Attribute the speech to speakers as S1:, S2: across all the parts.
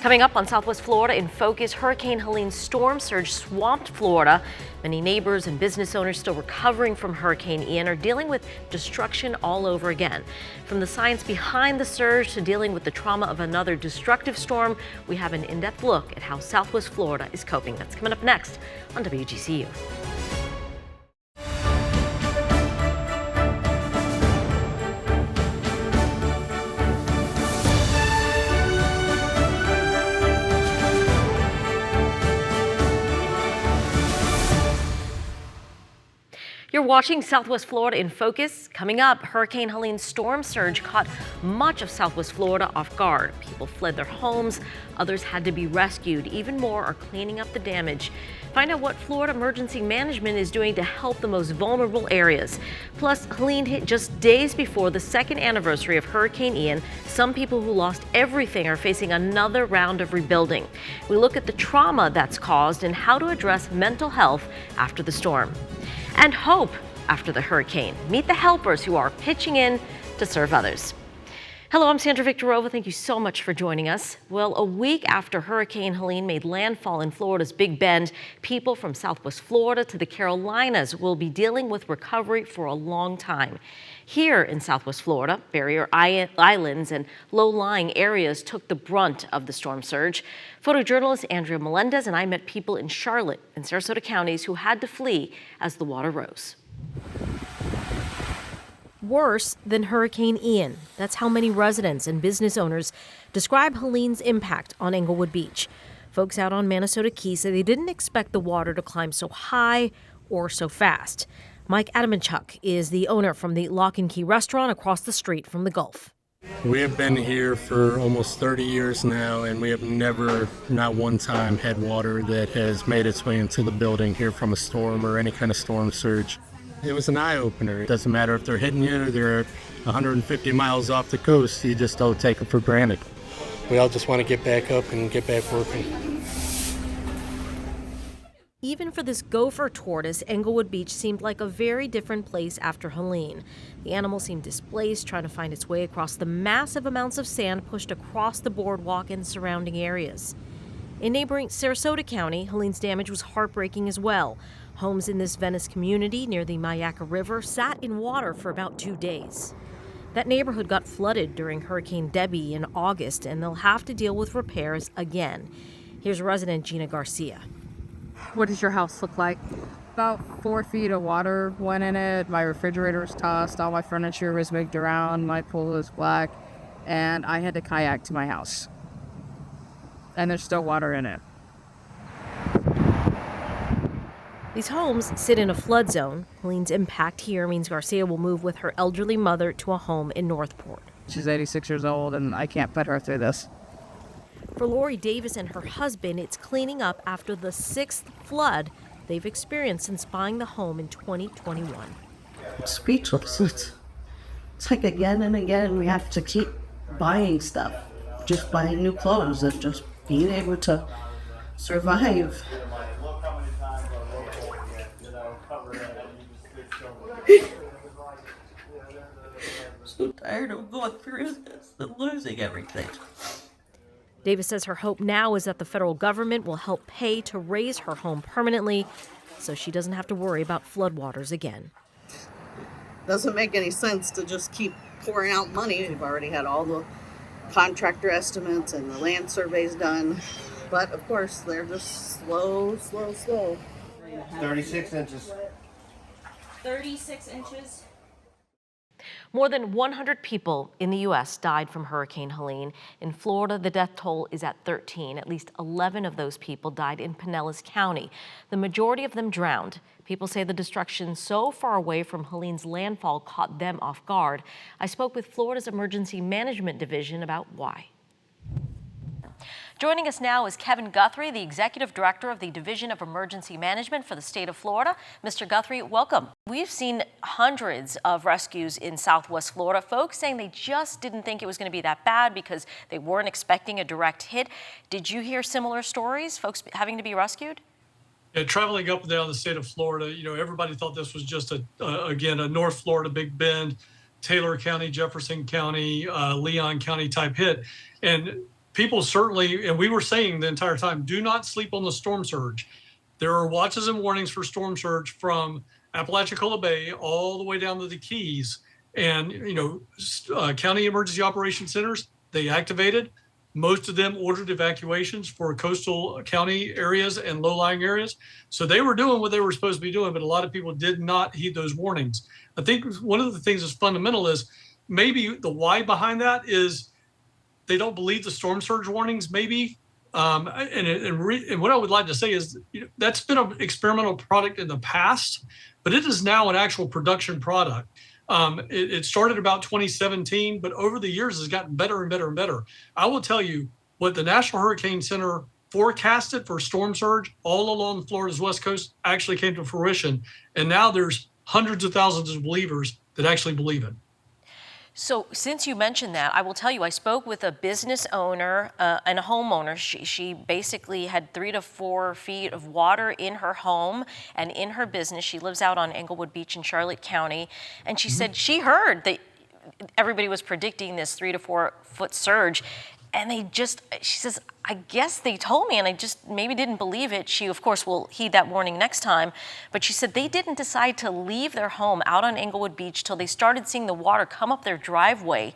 S1: Coming up on Southwest Florida in Focus, Hurricane Helene's storm surge swamped Florida. Many neighbors and business owners still recovering from Hurricane Ian are dealing with destruction all over again. From the science behind the surge to dealing with the trauma of another destructive storm, we have an in-depth look at how Southwest Florida is coping. That's coming up next on WGCU. You're watching Southwest Florida in Focus. Coming up, Hurricane Helene's storm surge caught much of Southwest Florida off guard. People fled their homes, others had to be rescued. Even more are cleaning up the damage. Find out what Florida Emergency Management is doing to help the most vulnerable areas. Plus, Helene hit just days before the second anniversary of Hurricane Ian. Some people who lost everything are facing another round of rebuilding. We look at the trauma that's caused and how to address mental health after the storm. And hope after the hurricane. Meet the helpers who are pitching in to serve others. Hello, I'm Sandra Viktorova. Thank you so much for joining us. Well, a week after Hurricane Helene made landfall in Florida's Big Bend, people from Southwest Florida to the Carolinas will be dealing with recovery for a long time. Here in Southwest Florida, barrier islands and low-lying areas took the brunt of the storm surge. Photojournalist Andrea Melendez and I met people in Charlotte and Sarasota counties who had to flee as the water rose. Worse than Hurricane Ian. That's how many residents and business owners describe Helene's impact on Englewood Beach. Folks out on Manasota Key say they didn't expect the water to climb so high or so fast. Mike Adamanchuk is the owner from the Lock and Key restaurant across the street from the Gulf.
S2: We have been here for almost 30 years now, and we have never, not one time, had water that has made its way into the building here from a storm or any kind of storm surge. It was an eye-opener. It doesn't matter if they're hitting you, they're 150 miles off the coast, you just don't take it for granted. We all just want to get back up and get back working.
S1: Even for this gopher tortoise, Englewood Beach seemed like a very different place after Helene. The animal seemed displaced, trying to find its way across the massive amounts of sand pushed across the boardwalk and surrounding areas. In neighboring Sarasota County, Helene's damage was heartbreaking as well. Homes in this Venice community near the Mayaca River sat in water for about 2 days. That neighborhood got flooded during Hurricane Debbie in August, and they'll have to deal with repairs again. Here's resident Gina Garcia.
S3: What does your house look like? About 4 feet of water went in it. My refrigerator was tossed. All my furniture was moved around. My pool was black. And I had to kayak to my house. And there's still water in it.
S1: These homes sit in a flood zone. Helene's impact here means Garcia will move with her elderly mother to a home in Northport.
S3: She's 86 years old, and I can't put her through this.
S1: For Lori Davis and her husband, it's cleaning up after the 6th flood they've experienced since buying the home in 2021.
S4: It's speechless. It's like again and again we have to keep buying stuff, just buying new clothes and just being able to survive. So tired of going through this and losing everything.
S1: Davis says her hope now is that the federal government will help pay to raise her home permanently so she doesn't have to worry about floodwaters again.
S4: Doesn't make any sense to just keep pouring out money. We've already had all the contractor estimates and the land surveys done. But of course, they're just slow.
S5: 36 inches.
S1: 36 inches. More than 100 people in the U.S. died from Hurricane Helene. In Florida, the death toll is at 13. At least 11 of those people died in Pinellas County. The majority of them drowned. People say the destruction so far away from Helene's landfall caught them off guard. I spoke with Florida's Emergency Management Division about why. Joining us now is Kevin Guthrie, the Executive Director of the Division of Emergency Management for the state of Florida. Mr. Guthrie, welcome. We've seen hundreds of rescues in Southwest Florida, folks saying they just didn't think it was going to be that bad because they weren't expecting a direct hit. Did you hear similar stories, folks having to be rescued?
S6: Yeah, traveling up and down the state of Florida, everybody thought this was just again, a North Florida Big Bend, Taylor County, Jefferson County, Leon County type hit. And people certainly, and we were saying the entire time, do not sleep on the storm surge. There are watches and warnings for storm surge from Apalachicola Bay all the way down to the Keys. And, county emergency operations centers, they activated. Most of them ordered evacuations for coastal county areas and low-lying areas. So they were doing what they were supposed to be doing, but a lot of people did not heed those warnings. I think one of the things that's fundamental is maybe the why behind that is they don't believe the storm surge warnings, maybe. And what I would like to say is that's been an experimental product in the past, but it is now an actual production product. It started about 2017, but over the years has gotten better and better and better. I will tell you what the National Hurricane Center forecasted for storm surge all along Florida's west coast actually came to fruition. And now there's hundreds of thousands of believers that actually believe it.
S1: So since you mentioned that, I will tell you, I spoke with a business owner and a homeowner. She basically had 3 to 4 feet of water in her home and in her business. She lives out on Englewood Beach in Charlotte County. And she said she heard that everybody was predicting this 3 to 4 foot surge. And she says, I guess they told me and I just maybe didn't believe it. She, of course, will heed that warning next time. But she said they didn't decide to leave their home out on Englewood Beach till they started seeing the water come up their driveway.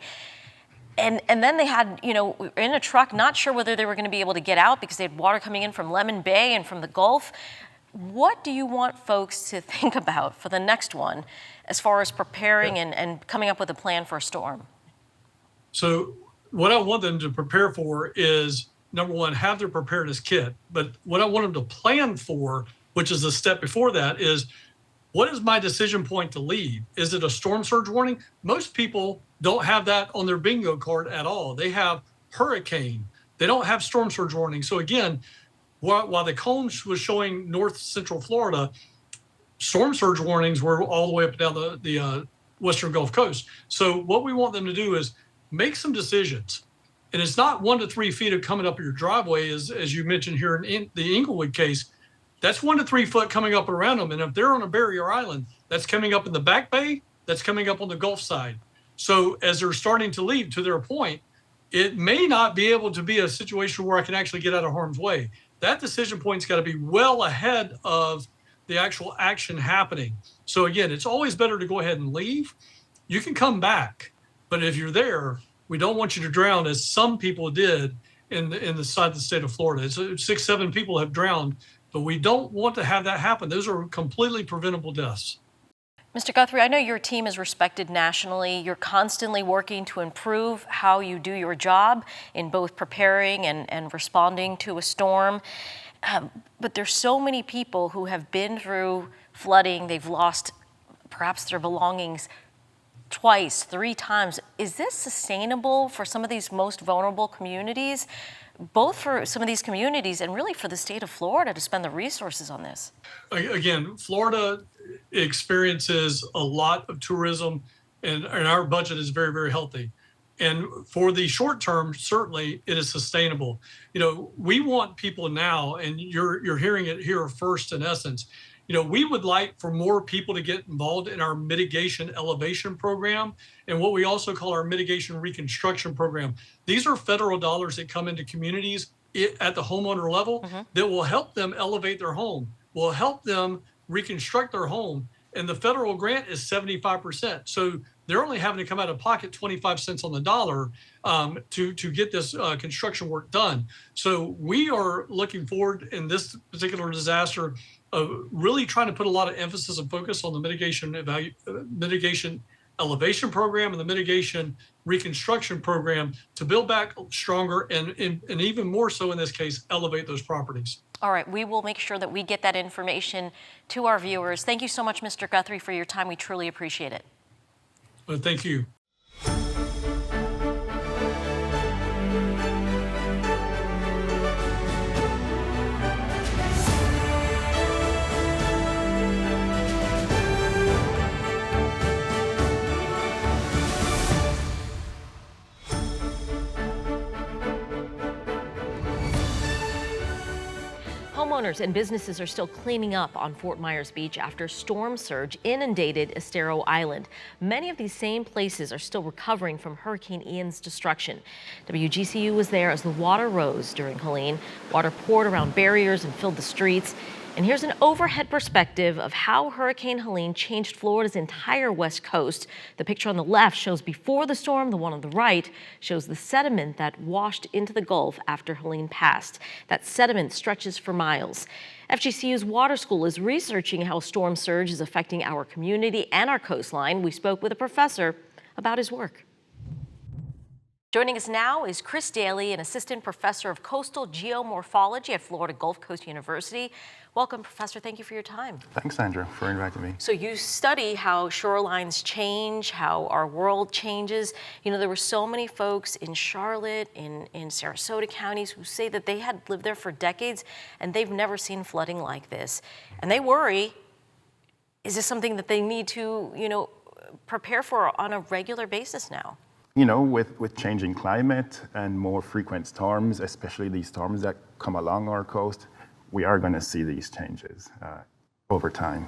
S1: And then they had, in a truck, not sure whether they were going to be able to get out because they had water coming in from Lemon Bay and from the Gulf. What do you want folks to think about for the next one as far as preparing and coming up with a plan for a storm?
S6: So what I want them to prepare for is, number one, have their preparedness kit. But what I want them to plan for, which is the step before that, is what is my decision point to leave? Is it a storm surge warning? Most people don't have that on their bingo card at all. They have hurricane. They don't have storm surge warning. So again, while the cone was showing north central Florida, storm surge warnings were all the way up and down the western Gulf Coast. So what we want them to do is make some decisions. And it's not 1 to 3 feet of coming up your driveway, as you mentioned here in the Englewood case. That's 1 to 3 foot coming up around them. And if they're on a barrier island, that's coming up in the back bay, that's coming up on the Gulf side. So as they're starting to leave, to their point, it may not be able to be a situation where I can actually get out of harm's way. That decision point's got to be well ahead of the actual action happening. So again, it's always better to go ahead and leave. You can come back. But if you're there, we don't want you to drown, as some people did in the side of the state of Florida. It's 6, 7 people have drowned, but we don't want to have that happen. Those are completely preventable deaths.
S1: Mr. Guthrie, I know your team is respected nationally. You're constantly working to improve how you do your job in both preparing and responding to a storm. But there's so many people who have been through flooding. They've lost perhaps their belongings twice, 3 times. Is this sustainable for some of these most vulnerable communities, both for some of these communities and really for the state of Florida to spend the resources on this?
S6: Again, Florida experiences a lot of tourism and our budget is very, very healthy. And for the short term, certainly it is sustainable. We want people now, and you're hearing it here first in essence, we would like for more people to get involved in our mitigation elevation program and what we also call our mitigation reconstruction program. These are federal dollars that come into communities at the homeowner level that will help them elevate their home, will help them reconstruct their home. And the federal grant is 75%. So they're only having to come out of pocket 25 cents on the dollar to get this construction work done. So we are looking forward in this particular disaster of really trying to put a lot of emphasis and focus on the mitigation elevation program and the mitigation reconstruction program to build back stronger and even more so in this case, elevate those properties.
S1: All right, we will make sure that we get that information to our viewers. Thank you so much, Mr. Guthrie, for your time. We truly appreciate it.
S6: Well, thank you.
S1: Homeowners and businesses are still cleaning up on Fort Myers Beach after storm surge inundated Estero Island. Many of these same places are still recovering from Hurricane Ian's destruction. WGCU was there as the water rose during Helene. Water poured around barriers and filled the streets. And here's an overhead perspective of how Hurricane Helene changed Florida's entire west coast. The picture on the left shows before the storm. The one on the right shows the sediment that washed into the Gulf after Helene passed. That sediment stretches for miles. FGCU's Water School is researching how storm surge is affecting our community and our coastline. We spoke with a professor about his work. Joining us now is Chris Daly, an assistant professor of coastal geomorphology at Florida Gulf Coast University. Welcome, Professor. Thank you for your time.
S5: Thanks, Sandra, for inviting me.
S1: So you study how shorelines change, how our world changes. You know, there were so many folks in Charlotte, in Sarasota counties who say that they had lived there for decades and they've never seen flooding like this. And they worry, is this something that they need to, prepare for on a regular basis now?
S5: You know, with changing climate and more frequent storms, especially these storms that come along our coast, we are going to see these changes over time.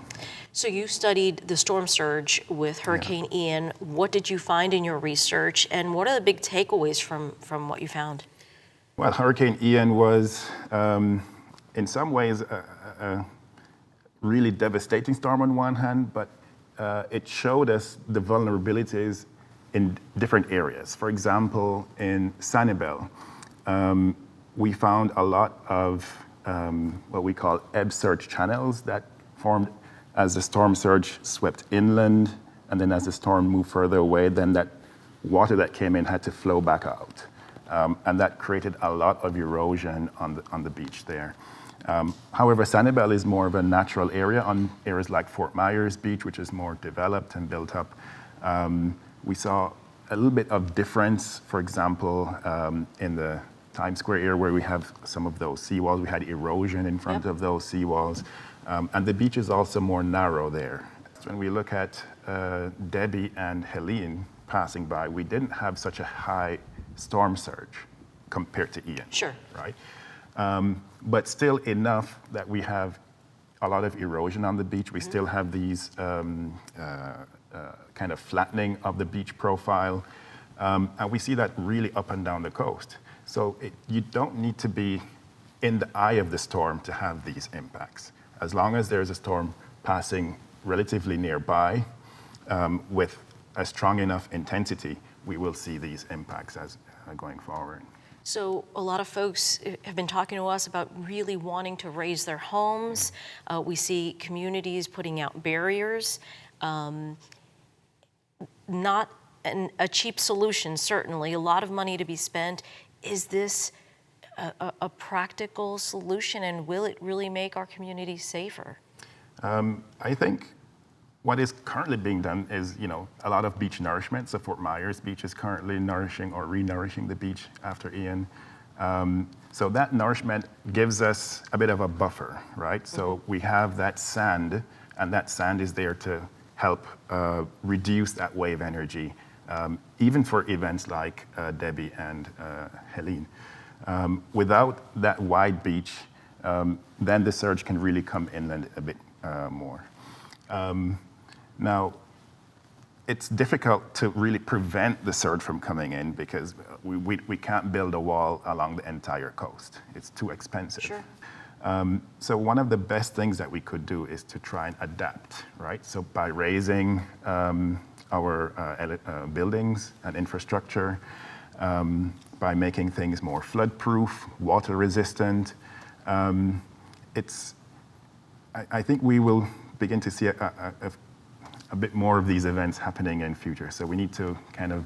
S1: So you studied the storm surge with Hurricane Ian. What did you find in your research, and what are the big takeaways from what you found?
S5: Well, Hurricane Ian was, in some ways, a really devastating storm on one hand, but it showed us the vulnerabilities in different areas. For example, in Sanibel, we found a lot of what we call ebb surge channels that formed as the storm surge swept inland, and then as the storm moved further away, then that water that came in had to flow back out. And that created a lot of erosion on the beach there. However, Sanibel is more of a natural area on areas like Fort Myers Beach, which is more developed and built up. We saw a little bit of difference, for example, in the Times Square area where we have some of those seawalls. We had erosion in front of those seawalls. And the beach is also more narrow there. So when we look at Debbie and Helene passing by, we didn't have such a high storm surge compared to Ian.
S1: Sure.
S5: Right? But still enough that we have a lot of erosion on the beach. We still have these kind of flattening of the beach profile. And we see that really up and down the coast. So you don't need to be in the eye of the storm to have these impacts. As long as there's a storm passing relatively nearby with a strong enough intensity, we will see these impacts as going forward.
S1: So a lot of folks have been talking to us about really wanting to raise their homes. We see communities putting out barriers. Not a cheap solution, certainly. A lot of money to be spent. Is this a practical solution, and will it really make our communities safer?
S5: I think what is currently being done is, a lot of beach nourishment. So Fort Myers Beach is currently nourishing or re-nourishing the beach after Ian. So that nourishment gives us a bit of a buffer, right? So we have that sand, and that sand is there to help reduce that wave energy, even for events like Debbie and Helene. Without that wide beach, then the surge can really come inland a bit more. Now, it's difficult to really prevent the surge from coming in because we can't build a wall along the entire coast. It's too expensive.
S1: Sure.
S5: So one of the best things that we could do is to try and adapt, right? So by raising our buildings and infrastructure, by making things more flood-proof, water-resistant, I think we will begin to see a bit more of these events happening in future. So we need to kind of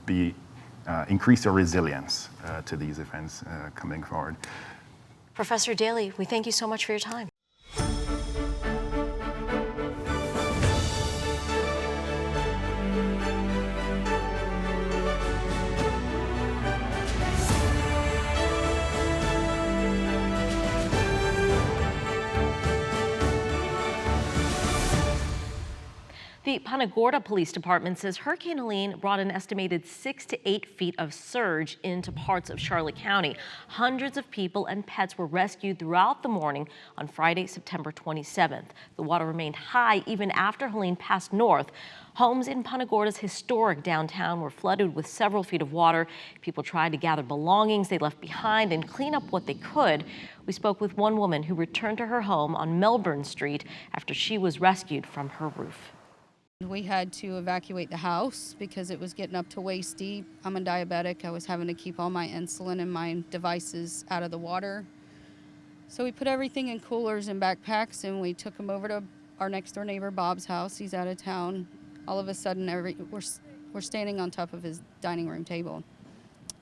S5: increase our resilience to these events coming forward.
S1: Professor Daly, we thank you so much for your time. The The Punta Gorda Police Department says Hurricane Helene brought an estimated 6 to 8 feet of surge into parts of Charlotte County. Hundreds of people and pets were rescued throughout the morning on Friday, September 27th. The water remained high even after Helene passed north. Homes in Punta Gorda's historic downtown were flooded with several feet of water. People tried to gather belongings they left behind and clean up what they could. We spoke with one woman who returned to her home on Melbourne Street after she was rescued from her roof.
S7: We had to evacuate the house because it was getting up to waist deep. I'm a diabetic. I was having to keep all my insulin and my devices out of the water. So we put everything in coolers and backpacks and we took them over to our next door neighbor Bob's house. He's out of town. All of a sudden, we're standing on top of his dining room table.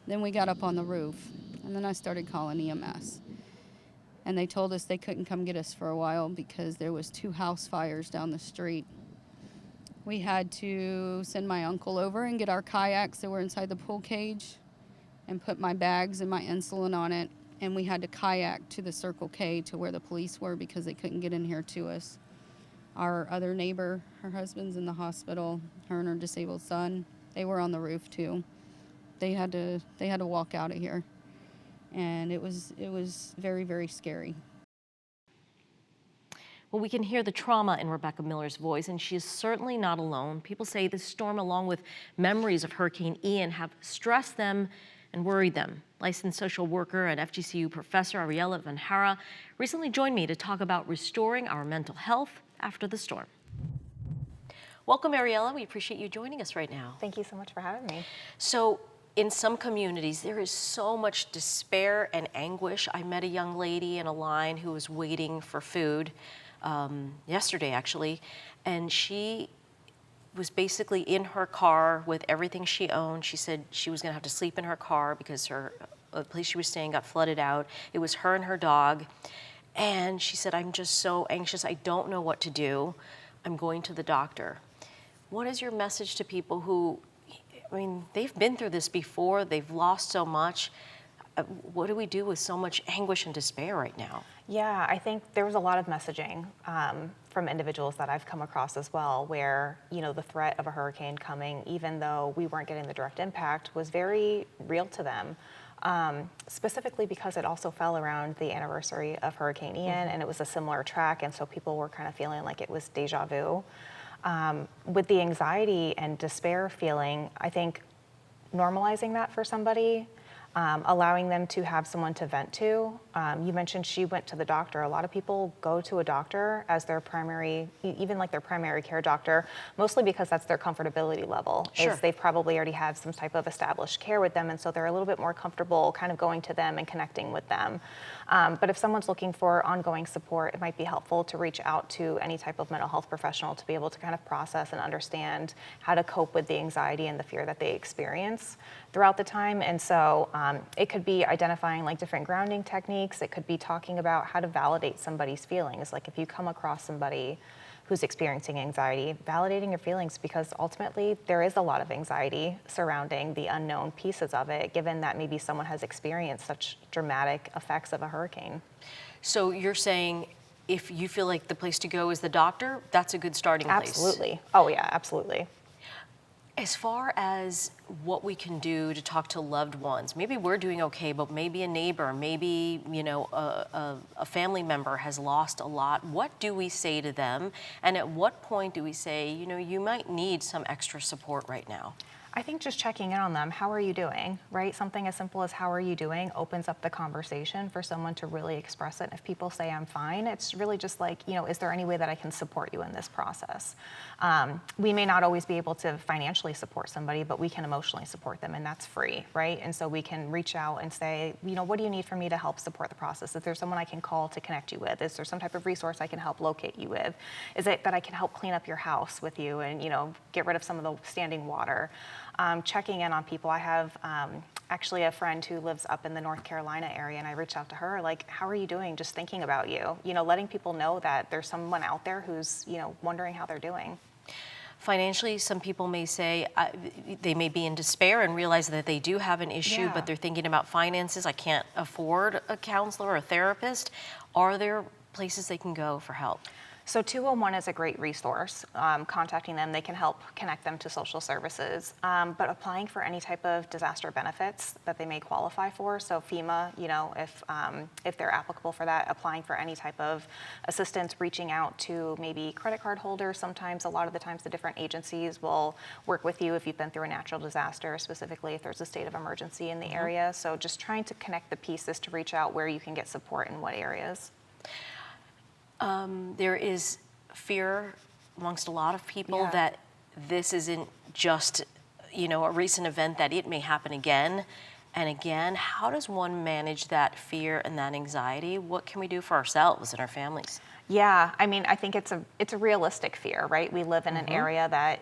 S7: Then we got up on the roof, and then I started calling EMS. And they told us they couldn't come get us for a while because there was 2 house fires down the street. We had to send my uncle over and get our kayaks that were inside the pool cage and put my bags and my insulin on it. And we had to kayak to the Circle K to where the police were because they couldn't get in here to us. Our other neighbor, her husband's in the hospital, her and her disabled son, they were on the roof too. They had to walk out of here. And it was very, very scary.
S1: Well, we can hear the trauma in Rebecca Miller's voice, and she is certainly not alone. People say this storm, along with memories of Hurricane Ian, have stressed them and worried them. Licensed social worker and FGCU professor Ariella Van Hara recently joined me to talk about restoring our mental health after the storm. Welcome, Ariella. We appreciate you joining us right now.
S8: Thank you so much for having me.
S1: So, in some communities, there is so much despair and anguish. I met a young lady in a line who was waiting for food yesterday, actually, and she was basically in her car with everything she owned. She said she was going to have to sleep in her car because the place she was staying got flooded out. It was her and her dog. And she said, I'm just so anxious. I don't know what to do. I'm going to the doctor. What is your message to people who, I mean, they've been through this before. They've lost so much. What do we do with so much anguish and despair right now?
S8: Yeah, I think there was a lot of messaging from individuals that I've come across as well, where, you know, the threat of a hurricane coming, even though we weren't getting the direct impact, was very real to them. Specifically because it also fell around the anniversary of Hurricane Ian, and it was a similar track, and so people were kind of feeling like it was deja vu. With the anxiety and despair feeling, I think normalizing that for somebody, allowing them to have someone to vent to. You mentioned she went to the doctor. A lot of people go to a doctor as their primary, even like their primary care doctor, mostly because that's their comfortability level.
S1: Sure.
S8: Is they've probably already had some type of established care with them, and so they're a little bit more comfortable kind of going to them and connecting with them. But if someone's looking for ongoing support, it might be helpful to reach out to any type of mental health professional to be able to kind of process and understand how to cope with the anxiety and the fear that they experience throughout the time. And so it could be identifying like different grounding techniques. It could be talking about how to validate somebody's feelings. Like if you come across somebody who's experiencing anxiety, validating your feelings, because ultimately there is a lot of anxiety surrounding the unknown pieces of it, given that maybe someone has experienced such dramatic effects of a hurricane.
S1: So you're saying if you feel like the place to go is the doctor, that's a good starting place?
S8: Absolutely. Oh yeah, absolutely.
S1: As far as what we can do to talk to loved ones, maybe we're doing okay, but maybe a neighbor, maybe, you know, a family member has lost a lot. What do we say to them? And at what point do we say, you know, you might need some extra support right now?
S8: I think just checking in on them, how are you doing, right? Something as simple as how are you doing opens up the conversation for someone to really express it. And if people say I'm fine, it's really just like, you know, is there any way that I can support you in this process? We may not always be able to financially support somebody, but we can emotionally support them, and that's free, right? And so we can reach out and say, you know, what do you need for me to help support the process? Is there someone I can call to connect you with? Is there some type of resource I can help locate you with? Is it that I can help clean up your house with you and, you know, get rid of some of the standing water? Checking in on people. I have actually a friend who lives up in the North Carolina area, and I reached out to her, like, how are you doing? Just thinking about you. You know, letting people know that there's someone out there who's, you know, wondering how they're doing.
S1: Financially, some people may say they may be in despair and realize that they do have an issue,
S8: Yeah.
S1: but they're thinking about finances. I can't afford a counselor or a therapist. Are there places they can go for help?
S8: So 211 is a great resource. Contacting them, they can help connect them to social services. But applying for any type of disaster benefits that they may qualify for, so FEMA, if they're applicable for that, applying for any type of assistance, reaching out to maybe credit card holders. Sometimes, a lot of the times, the different agencies will work with you if you've been through a natural disaster, specifically if there's a state of emergency in the area. So just trying to connect the pieces to reach out where you can get support in what areas.
S1: There is fear amongst a lot of people that this isn't just, a recent event, that it may happen again and again. How does one manage that fear and that anxiety? What can we do for ourselves and our families?
S8: Yeah, I mean, I think it's a realistic fear, right? We live in an area that,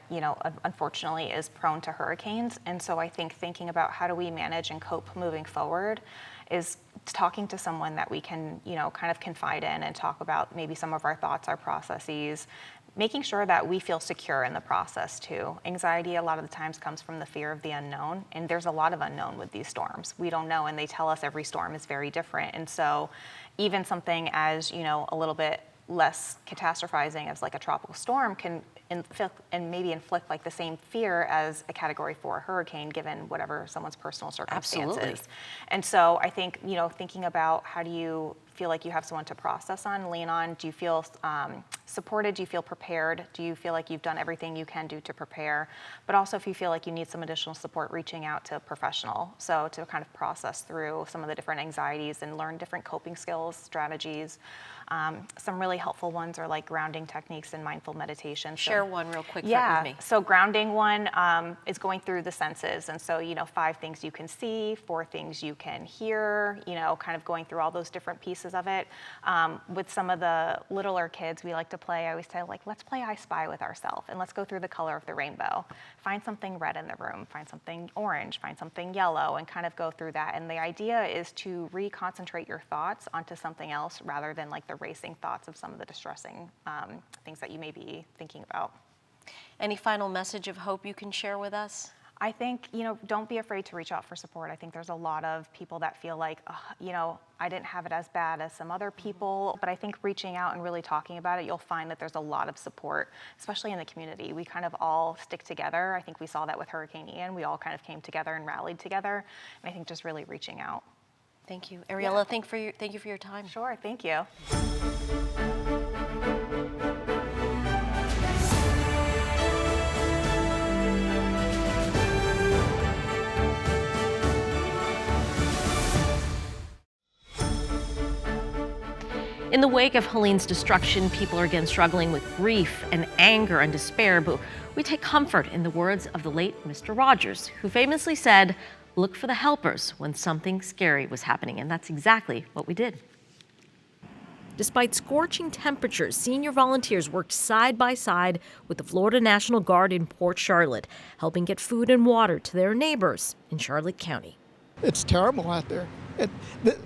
S8: unfortunately is prone to hurricanes. And so I think thinking about how do we manage and cope moving forward is talking to someone that we can, kind of confide in and talk about maybe some of our thoughts, our processes, making sure that we feel secure in the process too. Anxiety a lot of the times comes from the fear of the unknown, and there's a lot of unknown with these storms. We don't know, and they tell us every storm is very different. And so even something as, a little bit less catastrophizing as like a tropical storm can maybe inflict like the same fear as a Category 4 hurricane, given whatever someone's personal circumstances.
S1: Absolutely.
S8: And so I think, thinking about how do you feel like you have someone to process on, lean on? Do you feel supported? Do you feel prepared? Do you feel like you've done everything you can do to prepare? But also if you feel like you need some additional support, reaching out to a professional. So to kind of process through some of the different anxieties and learn different coping skills, strategies. Some really helpful ones are like grounding techniques and mindful meditation.
S1: Share one real quick with me.
S8: So grounding one is going through the senses. And so, 5 things you can see, 4 things you can hear, kind of going through all those different pieces of it. With some of the littler kids, we like to play, I always say, let's play I Spy with ourselves, and let's go through the color of the rainbow. Find something red in the room, find something orange, find something yellow, and kind of go through that. And the idea is to reconcentrate your thoughts onto something else rather than like the racing thoughts of some of the distressing things that you may be thinking about.
S1: Any final message of hope you can share with us?
S8: I think, don't be afraid to reach out for support. I think there's a lot of people that feel like, I didn't have it as bad as some other people. But I think reaching out and really talking about it, you'll find that there's a lot of support, especially in the community. We kind of all stick together. I think we saw that with Hurricane Ian. We all kind of came together and rallied together. And I think just really reaching out.
S1: Thank you. Ariella, thank you for your time.
S8: Sure, thank you.
S1: In the wake of Helene's destruction, people are again struggling with grief and anger and despair, but we take comfort in the words of the late Mr. Rogers, who famously said, "Look for the helpers when something scary was happening," and that's exactly what we did. Despite scorching temperatures, senior volunteers worked side by side with the Florida National Guard in Port Charlotte, helping get food and water to their neighbors in Charlotte County.
S9: It's terrible out there.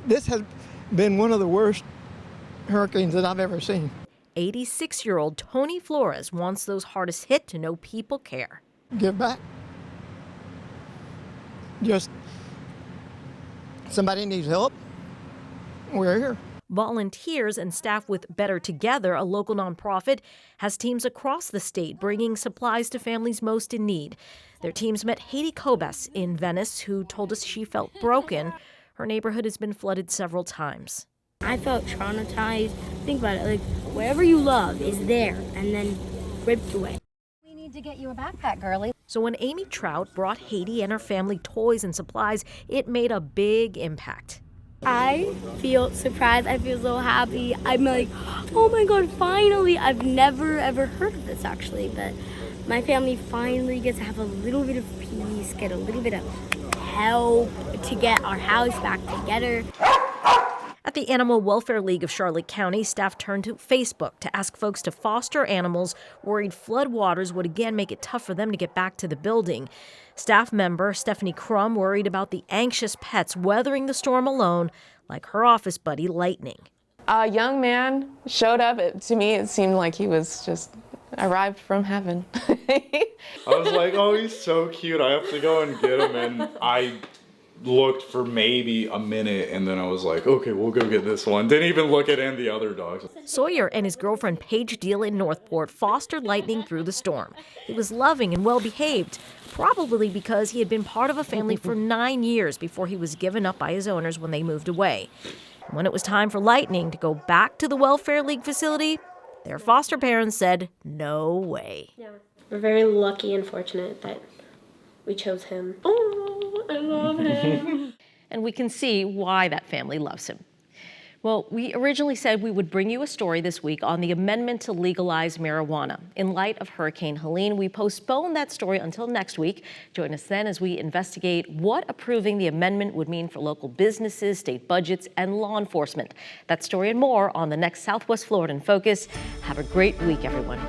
S9: This has been one of the worst hurricanes that I've ever seen.
S1: 86-year-old Tony Flores wants those hardest hit to know people care.
S9: Give back. Just somebody needs help, we're here.
S1: Volunteers and staff with Better Together, a local nonprofit, has teams across the state bringing supplies to families most in need. Their teams met Haiti Cobas in Venice, who told us she felt broken. Her neighborhood has been flooded several times.
S10: I felt traumatized. Think about it, like whatever you love is there and then ripped away.
S11: We need to get you a backpack, girlie.
S1: So when Amy Trout brought Haiti and her family toys and supplies, it made a big impact.
S10: I feel surprised. I feel so happy. I'm like, oh my God, finally. I've never ever heard of this actually, but my family finally gets to have a little bit of peace, get a little bit of help to get our house back together.
S1: At the Animal Welfare League of Charlotte County, staff turned to Facebook to ask folks to foster animals, worried floodwaters would again make it tough for them to get back to the building. Staff member Stephanie Crum worried about the anxious pets weathering the storm alone, like her office buddy Lightning.
S12: A young man showed up. To me, it seemed like he was just arrived from heaven.
S13: I was like, oh, he's so cute. I have to go and get him. And I looked for maybe a minute, and then I was like, okay, we'll go get this one. Didn't even look at any of the other dogs.
S1: Sawyer and his girlfriend Paige Deal in Northport fostered Lightning through the storm. He was loving and well-behaved, probably because he had been part of a family for 9 years before he was given up by his owners when they moved away. When it was time for Lightning to go back to the Welfare League facility, their foster parents said, no way.
S14: Yeah. We're very lucky and fortunate that we chose him. Oh, I love him.
S1: And we can see why that family loves him. Well, we originally said we would bring you a story this week on the amendment to legalize marijuana. In light of Hurricane Helene, we postponed that story until next week. Join us then as we investigate what approving the amendment would mean for local businesses, state budgets, and law enforcement. That story and more on the next Southwest Florida in Focus. Have a great week, everyone.